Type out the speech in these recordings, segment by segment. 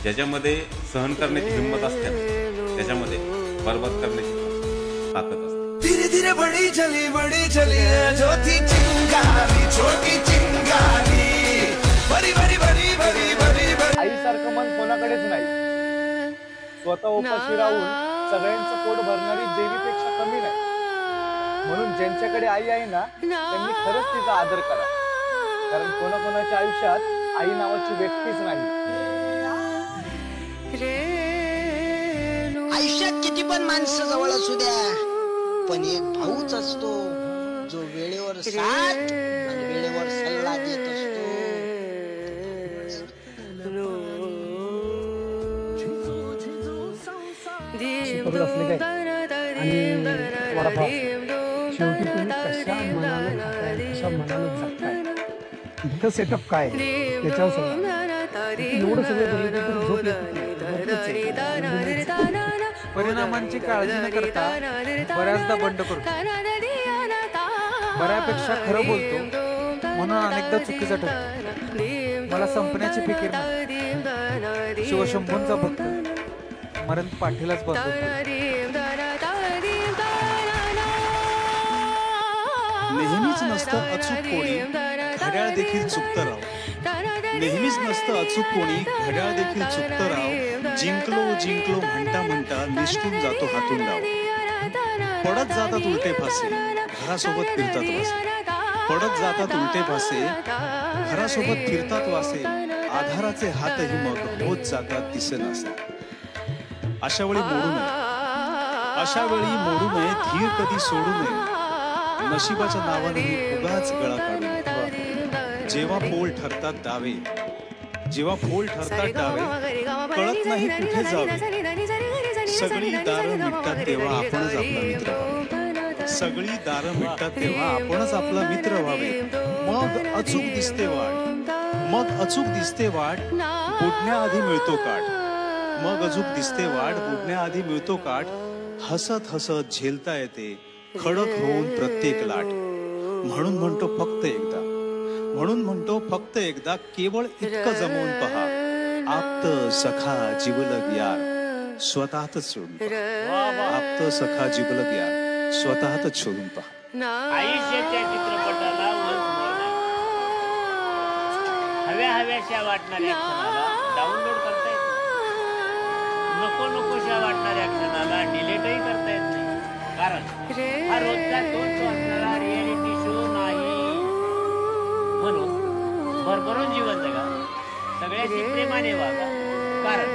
ज्याच्यामध्ये सहन करण्याची हिंमत असते ना, त्याच्यामध्ये बरबाद करण्याची ताकद असते. धीरे धीरे बड़ी चली जो थी चिंगारी छोटी चिंगारी बरी बरी बरी बरी बरी बरी. आईसारखं मन कोणाकडेच नाही. स्वतः उपाशी राहून सगळ्यांचं पोट भरणारी देवीपेक्षा कमी नाही. म्हणून ज्यांच्याकडे आई आहे ना, त्यांनी खरंच तिचा आदर करा. कारण कोणाकोणाच्या आयुष्यात आई नावाची व्यक्तीच नाही. आयुष्यात किती पण माणसं जवळ असू द्या, पण एक भाऊच असतो जो वेळेवर साथ आणि वेळेवर सल्ला देत असतो. सेटअप काय परिणामांची काळजी न करता बऱ्याचदा बंड करतो. बऱ्यापेक्षा खरं बोलतो म्हणून अनेकदा चुकीचं ठरतो. मला संपण्याची फिकीर नाही. शिवशंभूंचा भक्त मरण पाठीलाच बसतो. नेहमीच नसतं अचूक कोणी, घड्याळ देखील चुकतं राव. नेहमीच नसतं अचूक कोणी, घड्याळ देखील चुकतं राव. जिंकलो जिंकलो म्हणता म्हणता निष्ठून जातो हातून डाव. पडत जातात उलटे फासे, घरासोबत फिरतात वासे. पडत जातात उलटे फासे, घरासोबत फिरतात वासे. आधाराचे हातही मग होत जातात दिसेनासे. अशा वेळी मोडू नये, अशा वेळी मोडू नये. धीर कधी सोडू नये, नशिबाच्या नावाने उगाच गळा काढू. जेव्हा पोल ठरतात डावे, जेव्हा पोल ठरतात डावे, कळत नाही कुठे जावे. सगळी दारं मिटतात तेव्हा आपणच आपला मित्र व्हावे. सगळी दारं मिटतात तेव्हा आपणच आपला मित्र व्हावे. मग अचूक दिसते वाट, मग अचूक दिसते वाट, बुडण्याआधी मिळतो काठ. मग अचूक दिसते वाट, बुडण्याआधी मिळतो काठ. हसत हसत झेलता येते खडक होऊन प्रत्येक लाट. म्हणून म्हणतो फक्त एकदा, म्हणून म्हणतो फक्त एकदा, केवळ इतकं जमवून पहा. आप्त सखा जिवलग यार स्वतःच सोडून पहा. आप्त सखा जिवलग यार स्वतःच शोधून पहा. आयुष्याच्या चित्रपटाला हव्या हव्याशा वाटणाऱ्या क्षणाला डाउनलोड करता येत नाही. नको नकोशा वाटणाऱ्या क्षणाला डिलीटही करता येत नाही. कारण हा रोजचा तोच असणारा रियालिटी शो नाही. म्हणून भरभरून जीवन जगा, सगळ्याशी प्रेमाने वागा. कारण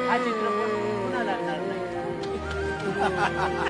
हा चित्रपट पुन्हा लागणार नाही.